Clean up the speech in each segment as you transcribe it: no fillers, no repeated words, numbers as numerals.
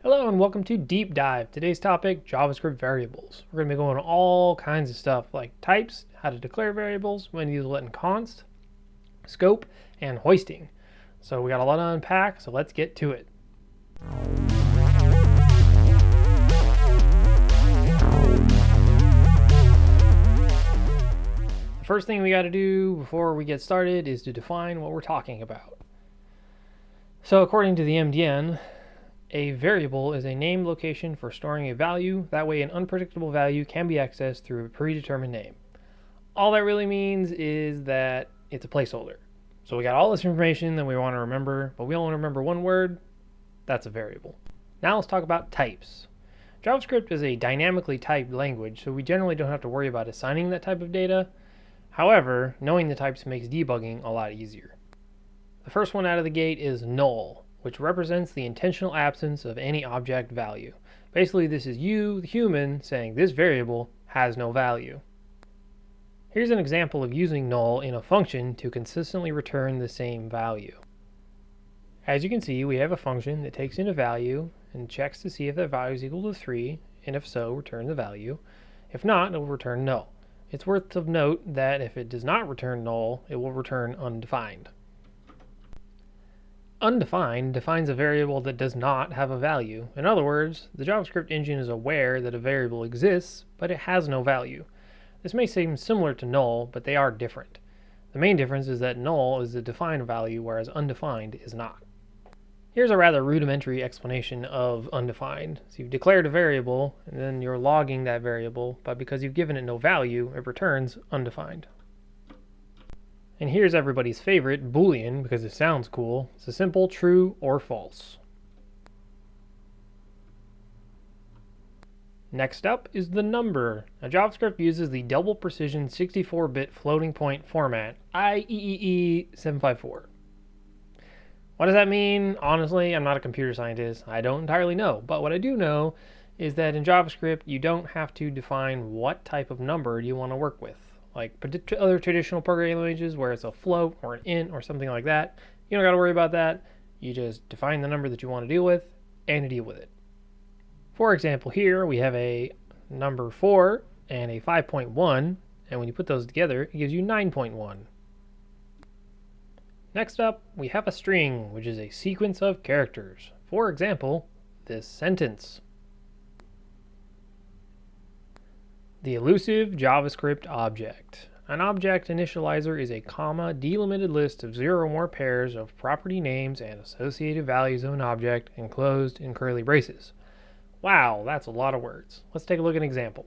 Hello and welcome to Deep Dive. Today's topic, JavaScript variables. We're going to be going all kinds of stuff like types, how to declare variables, when to use let and const, scope, and hoisting. So we got a lot to unpack, so let's get to it. The first thing we got to do before we get started is to define what we're talking about. So according to the MDN, a variable is a named location for storing a value. That way an unpredictable value can be accessed through a predetermined name. All that really means is that it's a placeholder. So we got all this information that we want to remember, but we only remember one word. That's a variable. Now let's talk about types. JavaScript is a dynamically typed language, so we generally don't have to worry about assigning that type of data. However, knowing the types makes debugging a lot easier. The first one out of the gate is null, which represents the intentional absence of any object value. Basically, this is you, the human, saying this variable has no value. Here's an example of using null in a function to consistently return the same value. As you can see, we have a function that takes in a value and checks to see if that value is equal to 3, and if so, return the value. If not, it will return null. It's worth of note that if it does not return null, it will return undefined. Undefined defines a variable that does not have a value. In other words, the JavaScript engine is aware that a variable exists, but it has no value. This may seem similar to null, but they are different. The main difference is that null is a defined value, whereas undefined is not. Here's a rather rudimentary explanation of undefined. So you've declared a variable, and then you're logging that variable, but because you've given it no value, it returns undefined. And here's everybody's favorite, Boolean, because it sounds cool. It's a simple true or false. Next up is the number. Now, JavaScript uses the double precision 64-bit floating point format, IEEE 754. What does that mean? Honestly, I'm not a computer scientist. I don't entirely know. But what I do know is that in JavaScript, you don't have to define what type of number you want to work with. Like other traditional programming languages where it's a float or an int or something like that. You don't got to worry about that. You just define the number that you want to deal with and deal with it. For example, here we have a number 4 and a 5.1, and when you put those together, it gives you 9.1. Next up, we have a string, which is a sequence of characters. For example, this sentence. The elusive JavaScript object. An object initializer is a comma delimited list of 0 or more pairs of property names and associated values of an object enclosed in curly braces. Wow, that's a lot of words. Let's take a look at an example.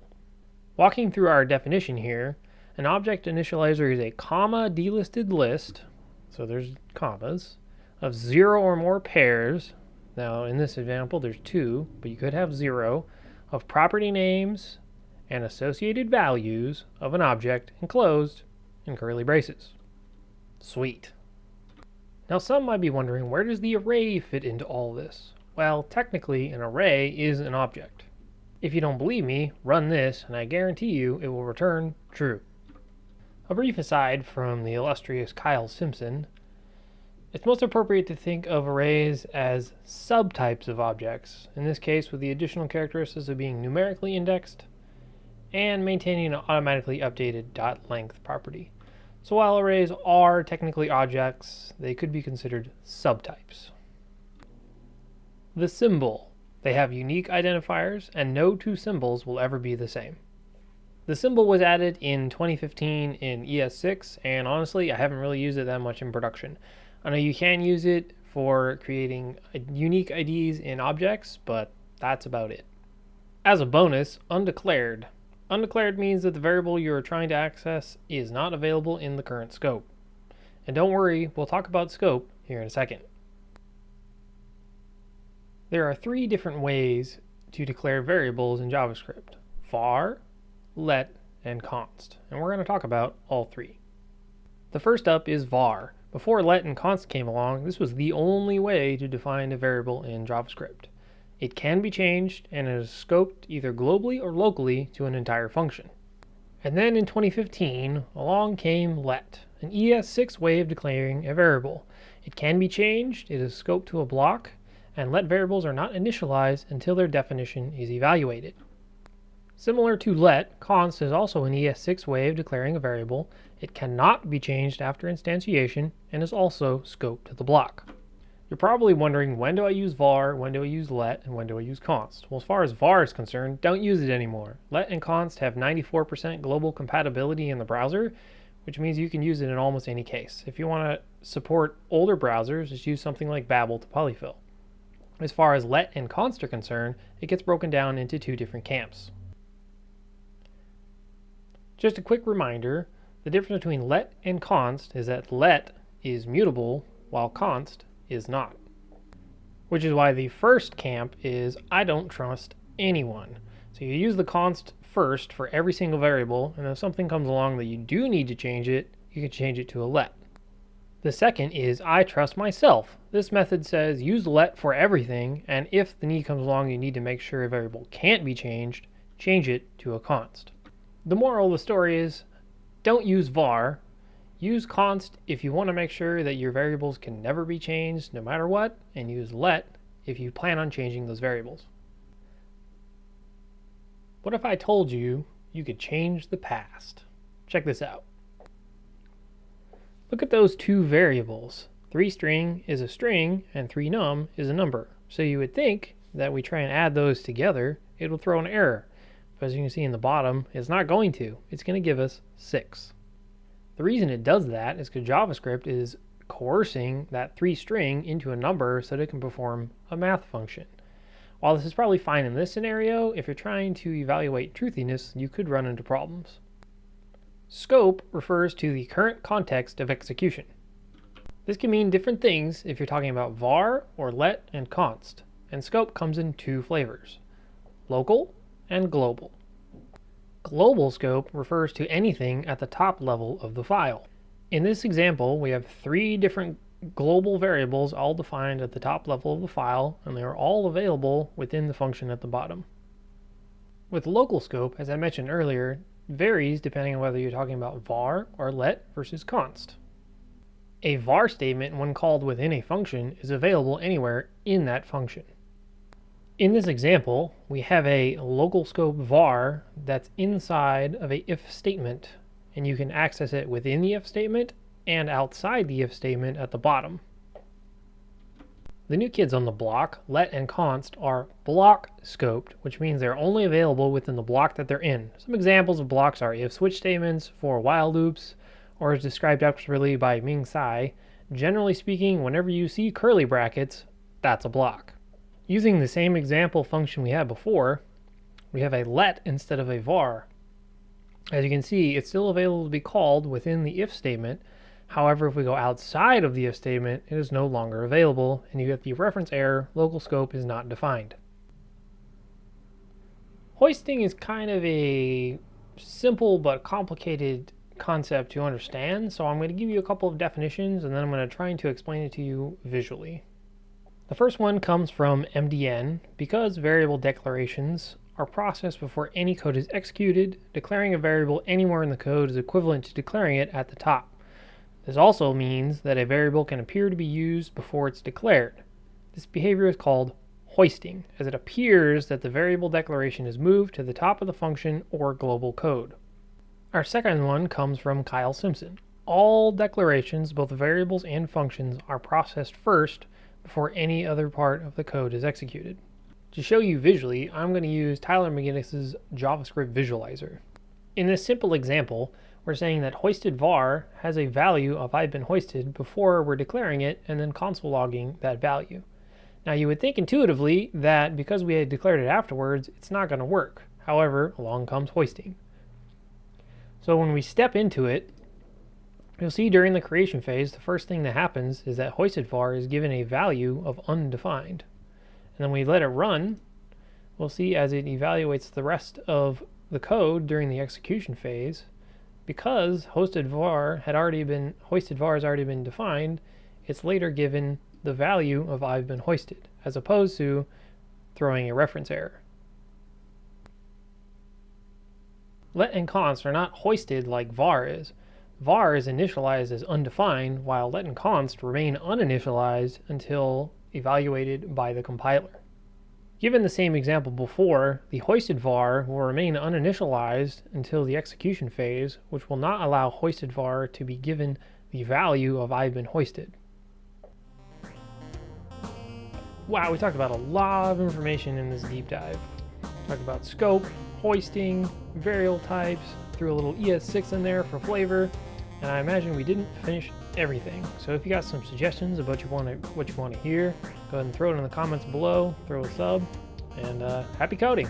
Walking through our definition here, an object initializer is a comma delisted list, so there's commas, of 0 or more pairs. Now in this example there's 2, but you could have 0, of property names and associated values of an object enclosed in curly braces. Sweet. Now some might be wondering, where does the array fit into all this? Well, technically an array is an object. If you don't believe me, run this and I guarantee you it will return true. A brief aside from the illustrious Kyle Simpson, it's most appropriate to think of arrays as subtypes of objects, in this case with the additional characteristics of being numerically indexed and maintaining an automatically updated .length property. So while arrays are technically objects, they could be considered subtypes. The symbol. They have unique identifiers, and no two symbols will ever be the same. The symbol was added in 2015 in ES6, and honestly, I haven't really used it that much in production. I know you can use it for creating unique IDs in objects, but that's about it. As a bonus, undeclared. Undeclared means that the variable you are trying to access is not available in the current scope. And don't worry, we'll talk about scope here in a second. There are 3 different ways to declare variables in JavaScript: var, let, and const. And we're going to talk about all 3. The first up is var. Before let and const came along, this was the only way to define a variable in JavaScript. It can be changed and it is scoped either globally or locally to an entire function. And then in 2015, along came let, an ES6 way of declaring a variable. It can be changed, it is scoped to a block, and let variables are not initialized until their definition is evaluated. Similar to let, const is also an ES6 way of declaring a variable. It cannot be changed after instantiation and is also scoped to the block. You're probably wondering, when do I use var, when do I use let, and when do I use const? Well, as far as var is concerned, don't use it anymore. Let and const have 94% global compatibility in the browser, which means you can use it in almost any case. If you want to support older browsers, just use something like Babel to polyfill. As far as let and const are concerned, it gets broken down into two different camps. Just a quick reminder, the difference between let and const is that let is mutable while const is not. Which is why the first camp is I don't trust anyone. So you use the const first for every single variable, and if something comes along that you do need to change it, you can change it to a let. The second is I trust myself. This method says use let for everything, and if the need comes along you need to make sure a variable can't be changed, change it to a const. The moral of the story is don't use var. Use const if you want to make sure that your variables can never be changed no matter what, and use let if you plan on changing those variables. What if I told you you could change the past? Check this out. Look at those two variables. 3string is a string and 3num is a number. So you would think that we try and add those together, it will throw an error. But as you can see in the bottom, it's not going to. It's going to give us 6. The reason it does that is because JavaScript is coercing that 3string into a number so that it can perform a math function. While this is probably fine in this scenario, if you're trying to evaluate truthiness, you could run into problems. Scope refers to the current context of execution. This can mean different things if you're talking about var or let and const, and scope comes in two flavors, local and global. Global scope refers to anything at the top level of the file. In this example, we have 3 different global variables all defined at the top level of the file, and they are all available within the function at the bottom. With local scope, as I mentioned earlier, varies depending on whether you're talking about var or let versus const. A var statement, when called within a function, is available anywhere in that function. In this example, we have a local scope var that's inside of a if statement, and you can access it within the if statement and outside the if statement at the bottom. The new kids on the block, let and const, are block scoped, which means they're only available within the block that they're in. Some examples of blocks are if switch statements, for while loops, or as described expertly by Ming Tsai, generally speaking, whenever you see curly brackets, that's a block. Using the same example function we had before, we have a let instead of a var. As you can see, it's still available to be called within the if statement. However, if we go outside of the if statement, it is no longer available, and you get the reference error, local scope is not defined. Hoisting is kind of a simple but complicated concept to understand, so I'm going to give you a couple of definitions, and then I'm going to try to explain it to you visually. The first one comes from MDN. Because variable declarations are processed before any code is executed, declaring a variable anywhere in the code is equivalent to declaring it at the top. This also means that a variable can appear to be used before it's declared. This behavior is called hoisting, as it appears that the variable declaration is moved to the top of the function or global code. Our second one comes from Kyle Simpson. All declarations, both variables and functions, are processed first before any other part of the code is executed. To show you visually, I'm going to use Tyler McGinnis's JavaScript visualizer. In this simple example, we're saying that hoisted var has a value of I've been hoisted before we're declaring it and then console logging that value. Now you would think intuitively that because we had declared it afterwards, it's not going to work. However, along comes hoisting. So when we step into it, you'll see during the creation phase, the first thing that happens is that hoisted var is given a value of undefined. And then we let it run, we'll see as it evaluates the rest of the code during the execution phase, because hoisted var has already been defined, it's later given the value of I've been hoisted, as opposed to throwing a reference error. Let and const are not hoisted like var is. Var is initialized as undefined, while let and const remain uninitialized until evaluated by the compiler. Given the same example before, the hoisted var will remain uninitialized until the execution phase, which will not allow hoisted var to be given the value of I've been hoisted. Wow, we talked about a lot of information in this deep dive. Talked about scope, hoisting, variable types, threw a little ES6 in there for flavor, and I imagine we didn't finish everything. So if you got some suggestions about what you want to hear, go ahead and throw it in the comments below, throw a sub, and happy coding!